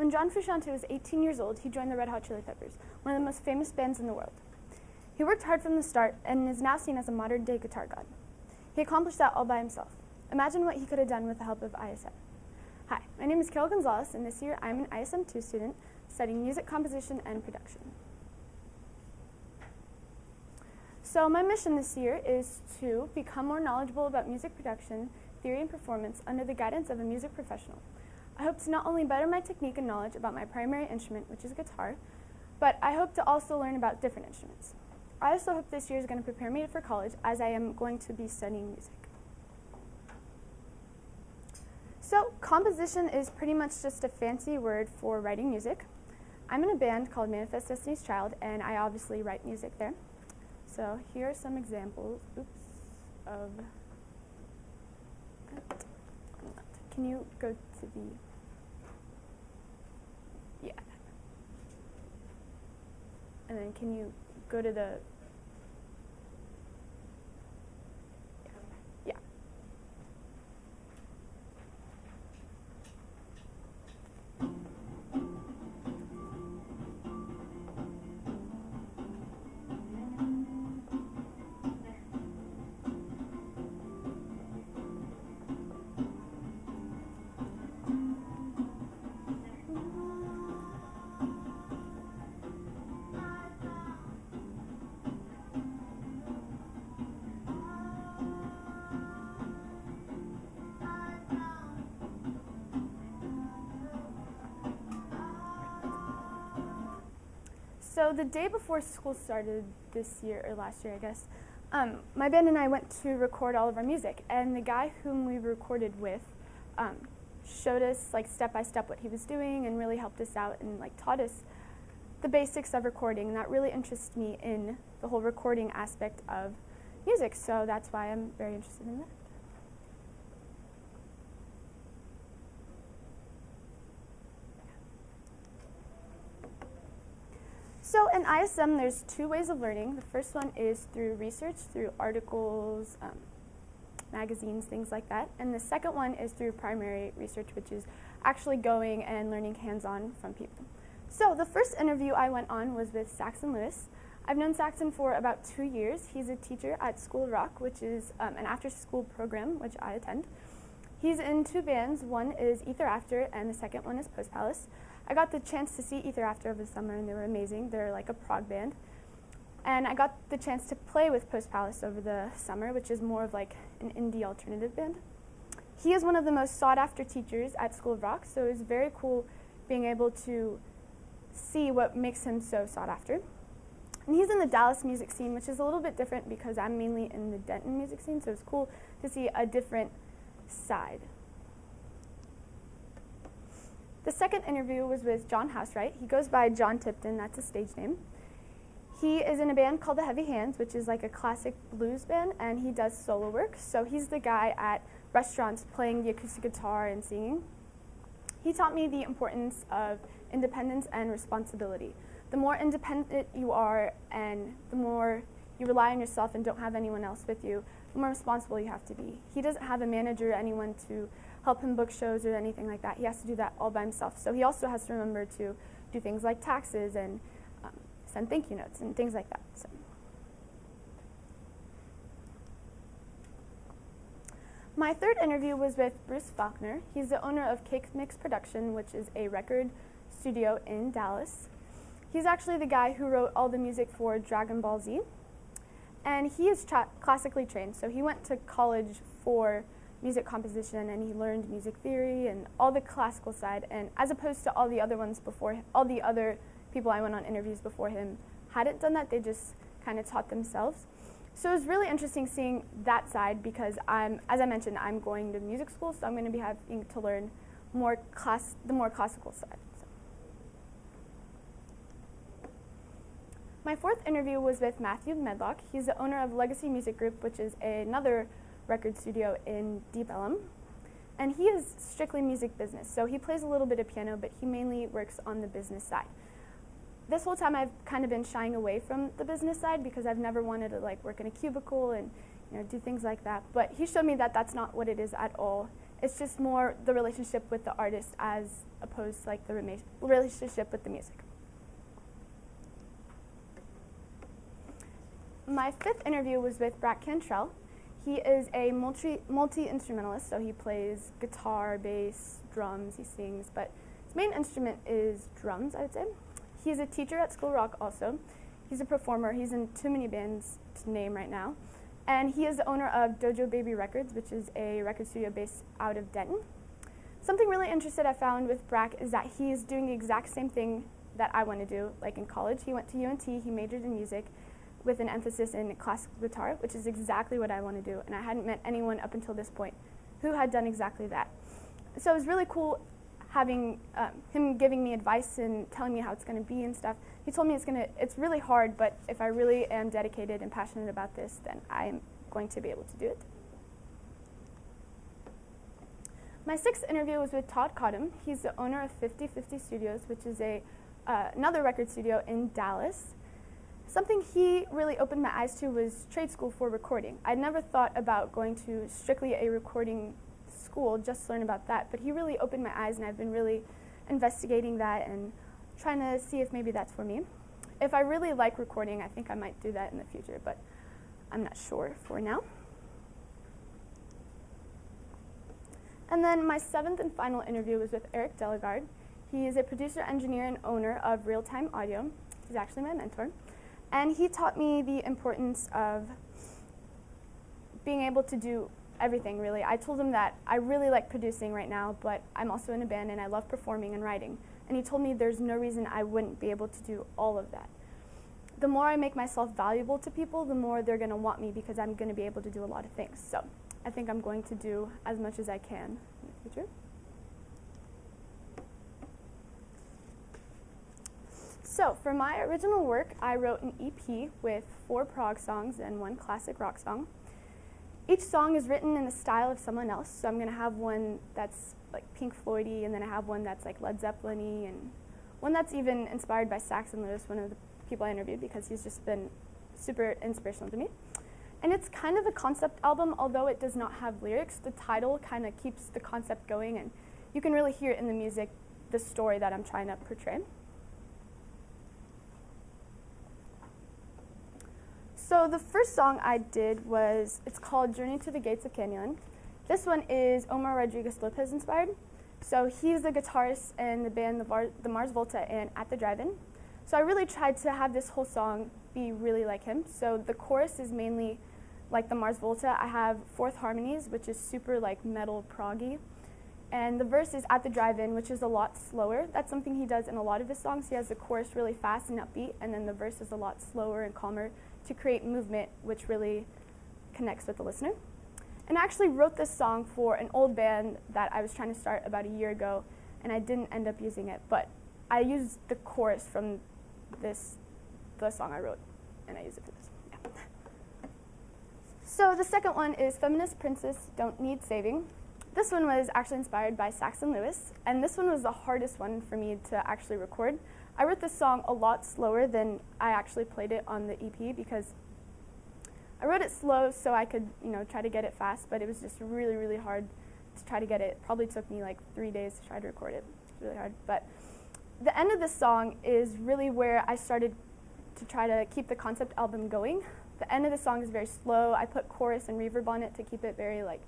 When John Frusciante was 18 years old, he joined the Red Hot Chili Peppers, one of the most famous bands in the world. He worked hard from the start and is now seen as a modern-day guitar god. He accomplished that all by himself. Imagine what he could have done with the help of ISM. Hi, my name is Carol Gonzalez, and this year I'm an ISM 2 student studying music composition and production. So my mission this year is to become more knowledgeable about music production, theory, and performance under the guidance of a music professional. I hope to not only better my technique and knowledge about my primary instrument, which is guitar, but I hope to also learn about different instruments. I also hope this year is going to prepare me for college, as I am going to be studying music. So composition is pretty much just a fancy word for writing music. I'm in a band called Manifest Destiny's Child, and I obviously write music there. So here are some examples, of, can you go to the, yeah. And then can you go to the, yeah. So the day before school started this year, or last year I guess, my band and I went to record all of our music, and the guy whom we recorded with showed us like step by step what he was doing and really helped us out and like taught us the basics of recording, and that really interests me in the whole recording aspect of music, so that's why I'm very interested in that. So in ISM, there's two ways of learning. The first one is through research, through articles, magazines, things like that. And the second one is through primary research, which is actually going and learning hands-on from people. So the first interview I went on was with Saxon Lewis. I've known Saxon for about 2 years. He's a teacher at School of Rock, which is an after-school program, which I attend. He's in two bands. One is Ether After, and the second one is Post Palace. I got the chance to see Ether After over the summer, and they were amazing. They're like a prog band. And I got the chance to play with Post Palace over the summer, which is more of like an indie alternative band. He is one of the most sought-after teachers at School of Rock, so it was very cool being able to see what makes him so sought after. And he's in the Dallas music scene, which is a little bit different because I'm mainly in the Denton music scene, so it's cool to see a different side. The second interview was with John Housewright. He goes by John Tipton, that's a stage name. He is in a band called the Heavy Hands, which is like a classic blues band, and he does solo work. So he's the guy at restaurants playing the acoustic guitar and singing. He taught me the importance of independence and responsibility. The more independent you are and the more you rely on yourself and don't have anyone else with you, the more responsible you have to be. He doesn't have a manager or anyone to help him book shows or anything like that. He has to do that all by himself. So he also has to remember to do things like taxes and send thank you notes and things like that. So. My third interview was with Bruce Faulkner. He's the owner of Cake Mix Production, which is a record studio in Dallas. He's actually the guy who wrote all the music for Dragon Ball Z. And he is classically trained, so he went to college for music composition, and he learned music theory and all the classical side, and as opposed to all the other ones before him, all the other people I went on interviews before him hadn't done that. They just kind of taught themselves. So it was really interesting seeing that side because as I mentioned, I'm going to music school, so I'm going to be having to learn the more classical side. So. My fourth interview was with Matthew Medlock. He's the owner of Legacy Music Group, which is another record studio in Deep Ellum. And he is strictly music business, so he plays a little bit of piano, but he mainly works on the business side. This whole time I've kind of been shying away from the business side because I've never wanted to like work in a cubicle and do things like that. But he showed me that that's not what it is at all. It's just more the relationship with the artist as opposed to like the relationship with the music. My fifth interview was with Brack Cantrell. He is a multi-instrumentalist, so he plays guitar, bass, drums, he sings, but his main instrument is drums, I would say. He's a teacher at School Rock also. He's a performer. He's in too many bands to name right now. And he is the owner of Dojo Baby Records, which is a record studio based out of Denton. Something really interesting I found with Brack is that he is doing the exact same thing that I want to do. Like in college, he went to UNT, he majored in music with an emphasis in classical guitar, which is exactly what I want to do. And I hadn't met anyone up until this point who had done exactly that. So it was really cool having him giving me advice and telling me how it's going to be and stuff. He told me it's really hard, but if I really am dedicated and passionate about this, then I am going to be able to do it. My sixth interview was with Todd Cottom. He's the owner of 50/50 Studios, which is another record studio in Dallas. Something he really opened my eyes to was trade school for recording. I'd never thought about going to strictly a recording school just to learn about that, but he really opened my eyes, and I've been really investigating that and trying to see if maybe that's for me. If I really like recording, I think I might do that in the future, but I'm not sure for now. And then my seventh and final interview was with Eric Delegard. He is a producer, engineer, and owner of Real Time Audio. He's actually my mentor. And he taught me the importance of being able to do everything, really. I told him that I really like producing right now, but I'm also in a band and I love performing and writing. And he told me there's no reason I wouldn't be able to do all of that. The more I make myself valuable to people, the more they're going to want me because I'm going to be able to do a lot of things. So I think I'm going to do as much as I can in the future. So for my original work, I wrote an EP with 4 prog songs and 1 classic rock song. Each song is written in the style of someone else, so I'm going to have one that's like Pink Floyd-y, and then I have one that's like Led Zeppelin-y, and one that's even inspired by Saxon Lewis, one of the people I interviewed, because he's just been super inspirational to me. And it's kind of a concept album, although it does not have lyrics. The title kind of keeps the concept going, and you can really hear in the music the story that I'm trying to portray. So the first song I did it's called Journey to the Gates of Canyon. This one is Omar Rodriguez Lopez inspired. So he's the guitarist in the band the Mars Volta and At the Drive-In. So I really tried to have this whole song be really like him. So the chorus is mainly like the Mars Volta. I have fourth harmonies, which is super like metal proggy. And the verse is At the Drive-In, which is a lot slower. That's something he does in a lot of his songs. He has the chorus really fast and upbeat, and then the verse is a lot slower and calmer to create movement, which really connects with the listener. And I actually wrote this song for an old band that I was trying to start about a year ago, and I didn't end up using it, but I used the chorus from the song I wrote, and I used it for this. Yeah. So the second one is Feminist Princess Don't Need Saving. This one was actually inspired by Saxon Lewis, and this one was the hardest one for me to actually record. I wrote this song a lot slower than I actually played it on the EP because I wrote it slow so I could, try to get it fast, but it was just really, really hard to try to get it. It probably took me like 3 days to try to record it. It's really hard. But the end of this song is really where I started to try to keep the concept album going. The end of the song is very slow. I put chorus and reverb on it to keep it very like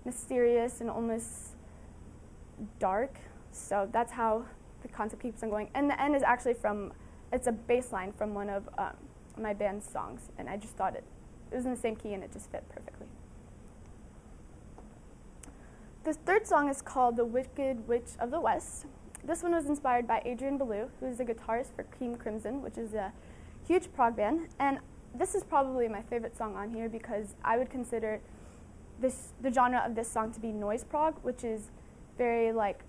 mysterious and almost dark. So that's how the concept keeps on going. And the end is actually it's a bass line from one of my band's songs, and I just thought it was in the same key and it just fit perfectly. The third song is called The Wicked Witch of the West. This one was inspired by Adrian Belew, who is the guitarist for King Crimson, which is a huge prog band. And this is probably my favorite song on here because I would consider the genre of this song to be noise prog, which is very like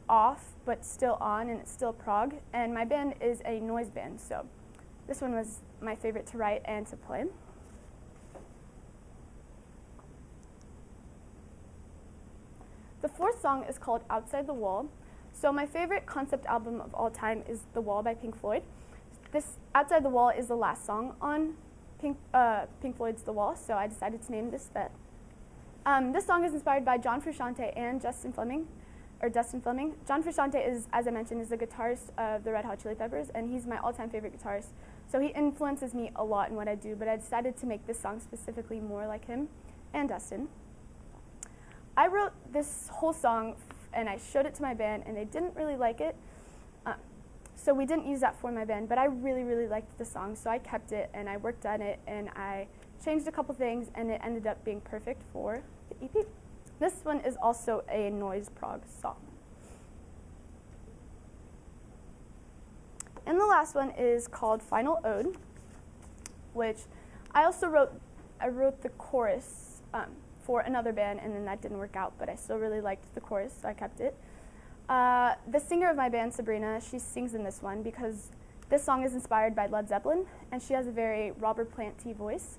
off but still on, and it's still prog. And my band is a noise band, so this one was my favorite to write and to play. The fourth song is called Outside the Wall. So my favorite concept album of all time is The Wall by Pink Floyd. This Outside the Wall is the last song on Pink Floyd's The Wall, so I decided to name this that. This song is inspired by John Frusciante and Dustin Fleming. John Frusciante is, as I mentioned, is the guitarist of the Red Hot Chili Peppers, and he's my all-time favorite guitarist. So he influences me a lot in what I do, but I decided to make this song specifically more like him and Dustin. I wrote this whole song and I showed it to my band, and they didn't really like it. So we didn't use that for my band, but I really, really liked the song, so I kept it and I worked on it and I changed a couple things, and it ended up being perfect for the EP. This one is also a noise prog song. And the last one is called Final Ode, which I also wrote the chorus for another band, and then that didn't work out, but I still really liked the chorus, so I kept it. The singer of my band, Sabrina, she sings in this one because this song is inspired by Led Zeppelin, and she has a very Robert Plant-y voice.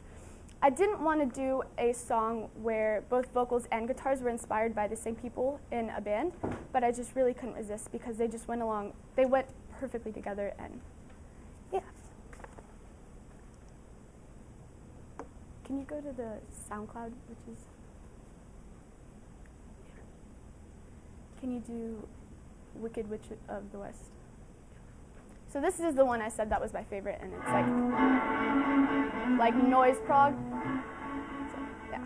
I didn't want to do a song where both vocals and guitars were inspired by the same people in a band, but I just really couldn't resist because they just went along, they went perfectly together, and yeah. Can you go to the SoundCloud, which is, can you do Wicked Witch of the West? So this is the one I said that was my favorite, and it's like noise prog. So, yeah.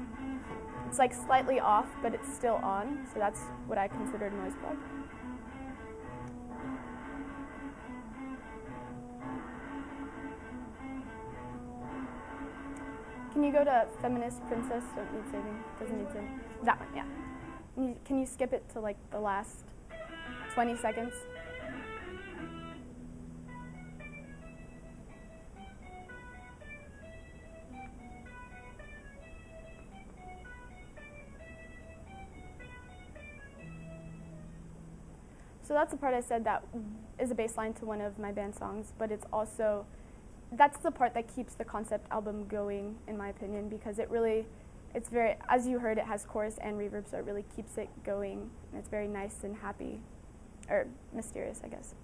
It's like slightly off, but it's still on, so that's what I consider noise prog. Can you go to Feminist Princess? Don't need saving. Doesn't need saving. That one, yeah. Can you skip it to like the last 20 seconds? So that's the part I said that is a bass line to one of my band songs, but it's also, that's the part that keeps the concept album going, in my opinion, because it really, it's very, as you heard, it has chorus and reverb, so it really keeps it going, and it's very nice and happy, or mysterious, I guess.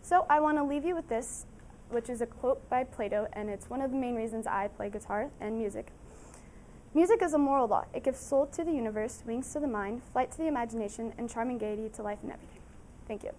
So I want to leave you with this, which is a quote by Plato, and it's one of the main reasons I play guitar and music. Music is a moral law. It gives soul to the universe, wings to the mind, flight to the imagination, and charming gaiety to life and everything. Thank you.